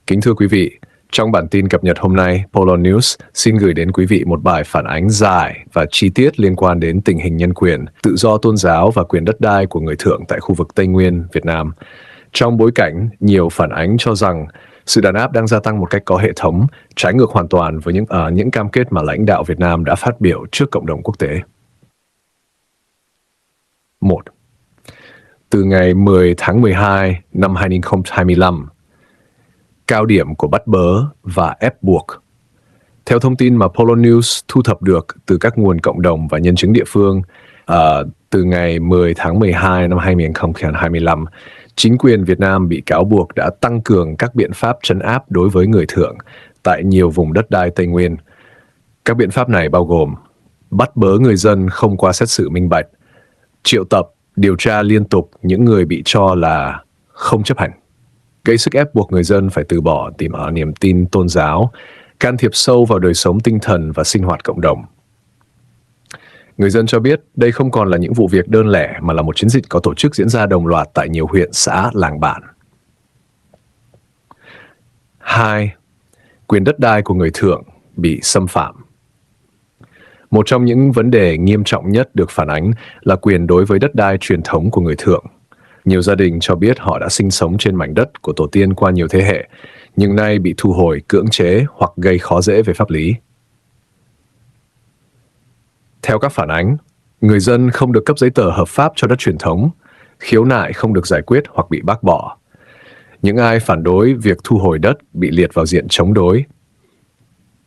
Kính thưa quý vị, trong bản tin cập nhật hôm nay, Polo News xin gửi đến quý vị một bài phản ánh dài và chi tiết liên quan đến tình hình nhân quyền, tự do tôn giáo và quyền đất đai của người thượng tại khu vực Tây Nguyên, Việt Nam. Trong bối cảnh, nhiều phản ánh cho rằng sự đàn áp đang gia tăng một cách có hệ thống, trái ngược hoàn toàn với những cam kết mà lãnh đạo Việt Nam đã phát biểu trước cộng đồng quốc tế. 1. Từ ngày 10 tháng 12 năm 2025, cao điểm của bắt bớ và ép buộc. Theo thông tin mà Polo News thu thập được từ các nguồn cộng đồng và nhân chứng địa phương, từ ngày 10 tháng 12 năm 2025, chính quyền Việt Nam bị cáo buộc đã tăng cường các biện pháp trấn áp đối với người thượng tại nhiều vùng đất đai Tây Nguyên. Các biện pháp này bao gồm bắt bớ người dân không qua xét xử minh bạch, triệu tập, điều tra liên tục những người bị cho là không chấp hành, gây sức ép buộc người dân phải từ bỏ niềm tin tôn giáo, can thiệp sâu vào đời sống tinh thần và sinh hoạt cộng đồng. Người dân cho biết đây không còn là những vụ việc đơn lẻ mà là một chiến dịch có tổ chức diễn ra đồng loạt tại nhiều huyện, xã, làng bản. 2. Quyền đất đai của người thượng bị xâm phạm. Một trong những vấn đề nghiêm trọng nhất được phản ánh là quyền đối với đất đai truyền thống của người thượng. Nhiều gia đình cho biết họ đã sinh sống trên mảnh đất của tổ tiên qua nhiều thế hệ, nhưng nay bị thu hồi, cưỡng chế hoặc gây khó dễ về pháp lý. Theo các phản ánh, người dân không được cấp giấy tờ hợp pháp cho đất truyền thống, khiếu nại không được giải quyết hoặc bị bác bỏ. Những ai phản đối việc thu hồi đất bị liệt vào diện chống đối.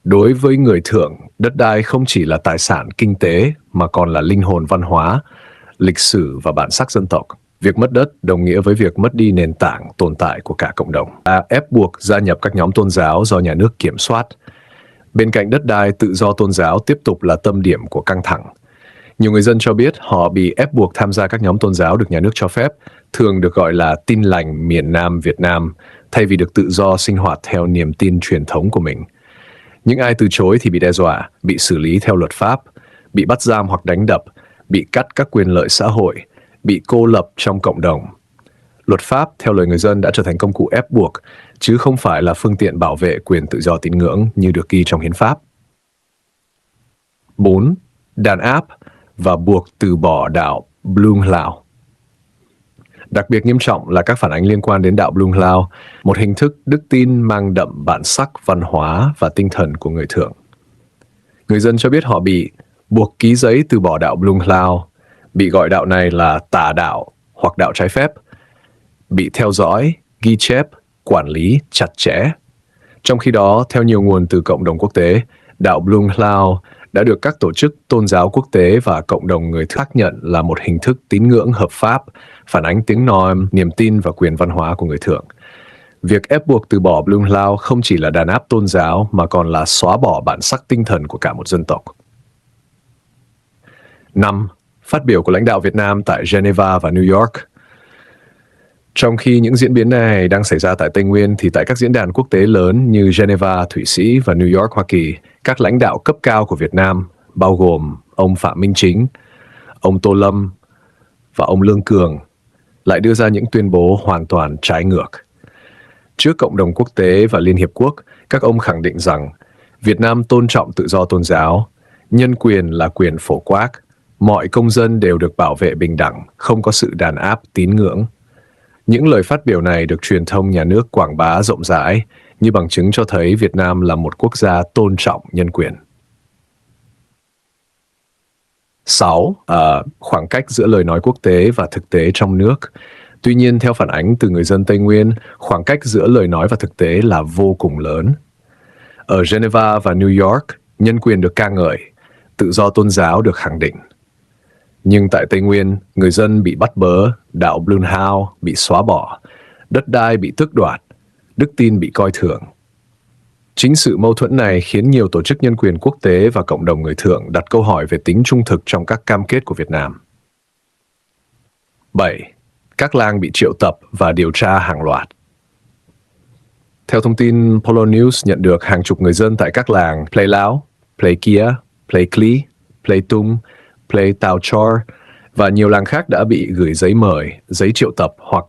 Đối với người thượng, đất đai không chỉ là tài sản kinh tế mà còn là linh hồn văn hóa, lịch sử và bản sắc dân tộc. Việc mất đất đồng nghĩa với việc mất đi nền tảng tồn tại của cả cộng đồng. Ép buộc gia nhập các nhóm tôn giáo do nhà nước kiểm soát. Bên cạnh đất đai, tự do tôn giáo tiếp tục là tâm điểm của căng thẳng. Nhiều người dân cho biết họ bị ép buộc tham gia các nhóm tôn giáo được nhà nước cho phép, thường được gọi là Tin lành miền Nam Việt Nam, thay vì được tự do sinh hoạt theo niềm tin truyền thống của mình. Những ai từ chối thì bị đe dọa, bị xử lý theo luật pháp, bị bắt giam hoặc đánh đập, bị cắt các quyền lợi xã hội, bị cô lập trong cộng đồng. Luật pháp, theo lời người dân, đã trở thành công cụ ép buộc, chứ không phải là phương tiện bảo vệ quyền tự do tín ngưỡng như được ghi trong hiến pháp. 4. Đàn áp và buộc từ bỏ đạo Blung Lao. Đặc biệt nghiêm trọng là các phản ánh liên quan đến đạo Blung Lao, một hình thức đức tin mang đậm bản sắc văn hóa và tinh thần của người thượng. Người dân cho biết họ bị buộc ký giấy từ bỏ đạo Blung Lao, bị gọi đạo này là tà đạo hoặc đạo trái phép, bị theo dõi, ghi chép, quản lý chặt chẽ. Trong khi đó, theo nhiều nguồn từ cộng đồng quốc tế, đạo Blung Lao đã được các tổ chức tôn giáo quốc tế và cộng đồng người thượng xác nhận là một hình thức tín ngưỡng hợp pháp, phản ánh tiếng nói, niềm tin và quyền văn hóa của người thượng. Việc ép buộc từ bỏ Blung Lao không chỉ là đàn áp tôn giáo mà còn là xóa bỏ bản sắc tinh thần của cả một dân tộc. 5. Phát biểu của lãnh đạo Việt Nam tại Geneva và New York. Trong khi những diễn biến này đang xảy ra tại Tây Nguyên, thì tại các diễn đàn quốc tế lớn như Geneva, Thụy Sĩ và New York, Hoa Kỳ, các lãnh đạo cấp cao của Việt Nam, bao gồm ông Phạm Minh Chính, ông Tô Lâm và ông Lương Cường, lại đưa ra những tuyên bố hoàn toàn trái ngược. Trước cộng đồng quốc tế và Liên Hiệp Quốc, các ông khẳng định rằng Việt Nam tôn trọng tự do tôn giáo, nhân quyền là quyền phổ quát, mọi công dân đều được bảo vệ bình đẳng, không có sự đàn áp tín ngưỡng. Những lời phát biểu này được truyền thông nhà nước quảng bá rộng rãi như bằng chứng cho thấy Việt Nam là một quốc gia tôn trọng nhân quyền. 6. Khoảng cách giữa lời nói quốc tế và thực tế trong nước. Tuy nhiên, theo phản ánh từ người dân Tây Nguyên, khoảng cách giữa lời nói và thực tế là vô cùng lớn. Ở Geneva và New York, nhân quyền được ca ngợi, tự do tôn giáo được khẳng định. Nhưng tại Tây Nguyên, người dân bị bắt bớ, đạo Blung Lao bị xóa bỏ, đất đai bị tước đoạt, đức tin bị coi thường. Chính sự mâu thuẫn này khiến nhiều tổ chức nhân quyền quốc tế và cộng đồng người thượng đặt câu hỏi về tính trung thực trong các cam kết của Việt Nam. 7. Các làng bị triệu tập và điều tra hàng loạt. Theo thông tin Polo News nhận được, hàng chục người dân tại các làng Plei Lao, Plei Kia, Plei Kli, Plei Tum, Plei Tao Chor và nhiều làng khác đã bị gửi giấy mời, giấy triệu tập hoặc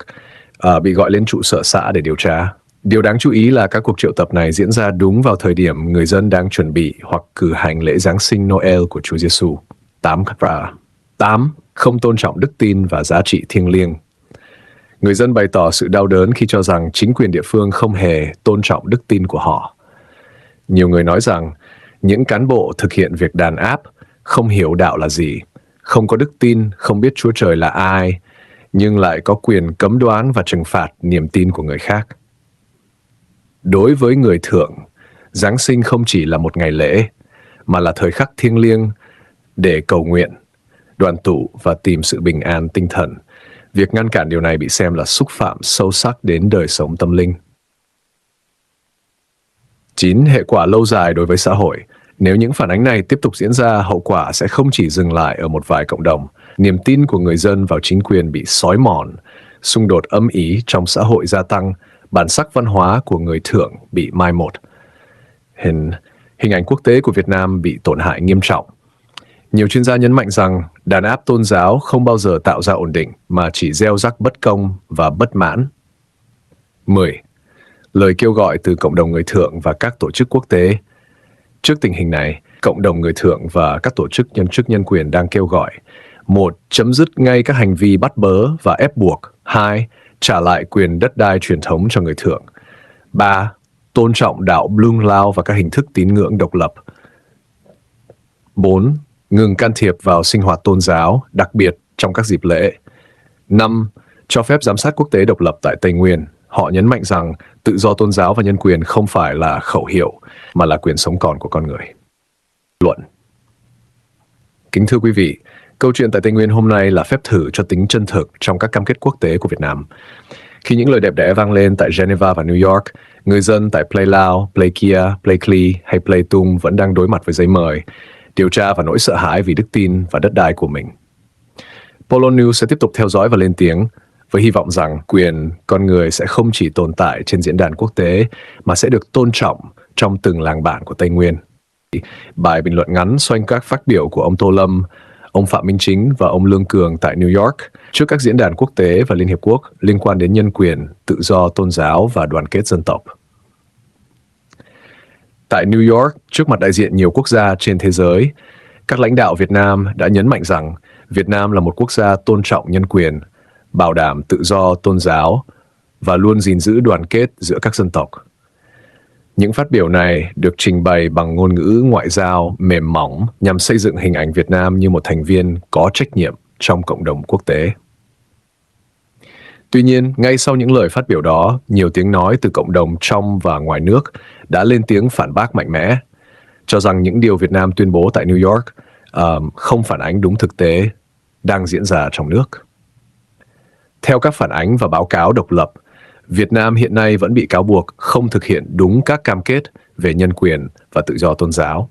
bị gọi lên trụ sở xã để điều tra. Điều đáng chú ý là các cuộc triệu tập này diễn ra đúng vào thời điểm người dân đang chuẩn bị hoặc cử hành lễ Giáng sinh Noel của Chúa Giêsu. 8. Không tôn trọng đức tin và giá trị thiêng liêng. Người dân bày tỏ sự đau đớn khi cho rằng chính quyền địa phương không hề tôn trọng đức tin của họ. Nhiều người nói rằng những cán bộ thực hiện việc đàn áp không hiểu đạo là gì, không có đức tin, không biết Chúa Trời là ai, nhưng lại có quyền cấm đoán và trừng phạt niềm tin của người khác. Đối với người Thượng, Giáng sinh không chỉ là một ngày lễ, mà là thời khắc thiêng liêng để cầu nguyện, đoàn tụ và tìm sự bình an tinh thần. Việc ngăn cản điều này bị xem là xúc phạm sâu sắc đến đời sống tâm linh. 9. Hệ quả lâu dài đối với xã hội. Nếu những phản ánh này tiếp tục diễn ra, hậu quả sẽ không chỉ dừng lại ở một vài cộng đồng. Niềm tin của người dân vào chính quyền bị xói mòn, xung đột âm ỉ trong xã hội gia tăng, bản sắc văn hóa của người Thượng bị mai một. Hình ảnh quốc tế của Việt Nam bị tổn hại nghiêm trọng. Nhiều chuyên gia nhấn mạnh rằng đàn áp tôn giáo không bao giờ tạo ra ổn định mà chỉ gieo rắc bất công và bất mãn. 10. Lời kêu gọi từ cộng đồng người Thượng và các tổ chức quốc tế. Trước tình hình này, cộng đồng người Thượng và các tổ chức nhân quyền đang kêu gọi: 1. Chấm dứt ngay các hành vi bắt bớ và ép buộc. 2. Trả lại quyền đất đai truyền thống cho người Thượng. 3. Tôn trọng đạo Blung Lao và các hình thức tín ngưỡng độc lập. 4. Ngừng can thiệp vào sinh hoạt tôn giáo, đặc biệt trong các dịp lễ. 5. Cho phép giám sát quốc tế độc lập tại Tây Nguyên. Họ nhấn mạnh rằng tự do tôn giáo và nhân quyền không phải là khẩu hiệu, mà là quyền sống còn của con người. Luận. Kính thưa quý vị, câu chuyện tại Tây Nguyên hôm nay là phép thử cho tính chân thực trong các cam kết quốc tế của Việt Nam. Khi những lời đẹp đẽ vang lên tại Geneva và New York, người dân tại Pleilau, Pleikia, Pleikli hay Pleitung vẫn đang đối mặt với giấy mời, điều tra và nỗi sợ hãi vì đức tin và đất đai của mình. Polo News sẽ tiếp tục theo dõi và lên tiếng, với hy vọng rằng quyền con người sẽ không chỉ tồn tại trên diễn đàn quốc tế, mà sẽ được tôn trọng trong từng làng bản của Tây Nguyên. Bài bình luận ngắn xoay các phát biểu của ông Tô Lâm, ông Phạm Minh Chính và ông Lương Cường tại New York trước các diễn đàn quốc tế và Liên Hiệp Quốc liên quan đến nhân quyền, tự do tôn giáo và đoàn kết dân tộc. Tại New York, trước mặt đại diện nhiều quốc gia trên thế giới, các lãnh đạo Việt Nam đã nhấn mạnh rằng Việt Nam là một quốc gia tôn trọng nhân quyền, bảo đảm tự do tôn giáo và luôn gìn giữ đoàn kết giữa các dân tộc. Những phát biểu này được trình bày bằng ngôn ngữ ngoại giao mềm mỏng nhằm xây dựng hình ảnh Việt Nam như một thành viên có trách nhiệm trong cộng đồng quốc tế. Tuy nhiên, ngay sau những lời phát biểu đó, nhiều tiếng nói từ cộng đồng trong và ngoài nước đã lên tiếng phản bác mạnh mẽ, cho rằng những điều Việt Nam tuyên bố tại New York không phản ánh đúng thực tế đang diễn ra trong nước. Theo các phản ánh và báo cáo độc lập, Việt Nam hiện nay vẫn bị cáo buộc không thực hiện đúng các cam kết về nhân quyền và tự do tôn giáo.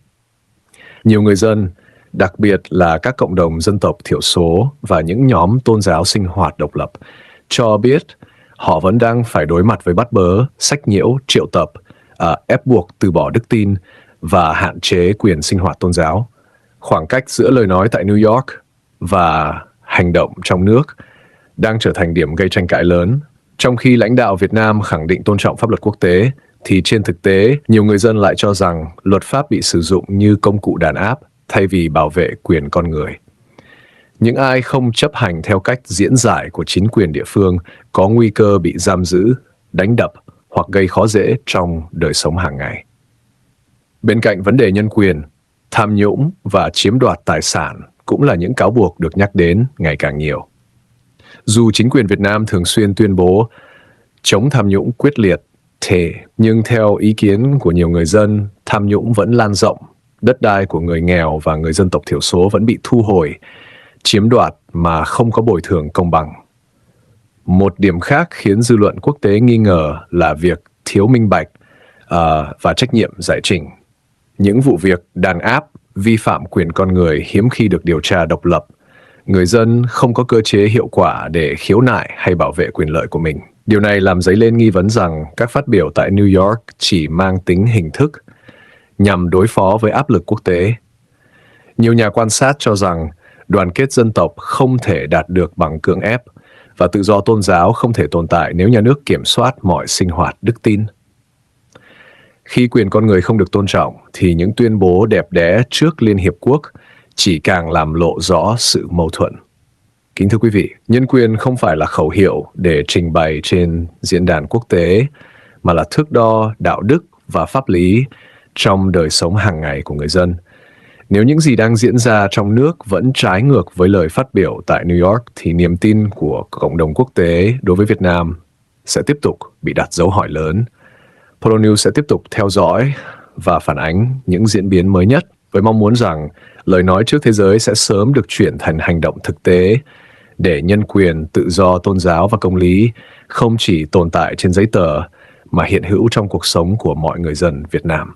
Nhiều người dân, đặc biệt là các cộng đồng dân tộc thiểu số và những nhóm tôn giáo sinh hoạt độc lập, cho biết họ vẫn đang phải đối mặt với bắt bớ, sách nhiễu, triệu tập, ép buộc từ bỏ đức tin và hạn chế quyền sinh hoạt tôn giáo. Khoảng cách giữa lời nói tại New York và hành động trong nước đang trở thành điểm gây tranh cãi lớn. Trong khi lãnh đạo Việt Nam khẳng định tôn trọng pháp luật quốc tế, thì trên thực tế, nhiều người dân lại cho rằng luật pháp bị sử dụng như công cụ đàn áp thay vì bảo vệ quyền con người. Những ai không chấp hành theo cách diễn giải của chính quyền địa phương có nguy cơ bị giam giữ, đánh đập hoặc gây khó dễ trong đời sống hàng ngày. Bên cạnh vấn đề nhân quyền, tham nhũng và chiếm đoạt tài sản cũng là những cáo buộc được nhắc đến ngày càng nhiều. Dù chính quyền Việt Nam thường xuyên tuyên bố chống tham nhũng quyết liệt, nhưng theo ý kiến của nhiều người dân, tham nhũng vẫn lan rộng, đất đai của người nghèo và người dân tộc thiểu số vẫn bị thu hồi, chiếm đoạt mà không có bồi thường công bằng. Một điểm khác khiến dư luận quốc tế nghi ngờ là việc thiếu minh bạch và trách nhiệm giải trình. Những vụ việc đàn áp, vi phạm quyền con người hiếm khi được điều tra độc lập. Người dân không có cơ chế hiệu quả để khiếu nại hay bảo vệ quyền lợi của mình. Điều này làm dấy lên nghi vấn rằng các phát biểu tại New York chỉ mang tính hình thức, nhằm đối phó với áp lực quốc tế. Nhiều nhà quan sát cho rằng đoàn kết dân tộc không thể đạt được bằng cưỡng ép, và tự do tôn giáo không thể tồn tại nếu nhà nước kiểm soát mọi sinh hoạt đức tin. Khi quyền con người không được tôn trọng, thì những tuyên bố đẹp đẽ trước Liên Hiệp Quốc chỉ càng làm lộ rõ sự mâu thuẫn. Kính thưa quý vị, nhân quyền không phải là khẩu hiệu để trình bày trên diễn đàn quốc tế, mà là thước đo đạo đức và pháp lý trong đời sống hàng ngày của người dân. Nếu những gì đang diễn ra trong nước vẫn trái ngược với lời phát biểu tại New York, thì niềm tin của cộng đồng quốc tế đối với Việt Nam sẽ tiếp tục bị đặt dấu hỏi lớn. Polo News sẽ tiếp tục theo dõi và phản ánh những diễn biến mới nhất, với mong muốn rằng lời nói trước thế giới sẽ sớm được chuyển thành hành động thực tế, để nhân quyền, tự do tôn giáo và công lý không chỉ tồn tại trên giấy tờ, mà hiện hữu trong cuộc sống của mọi người dân Việt Nam.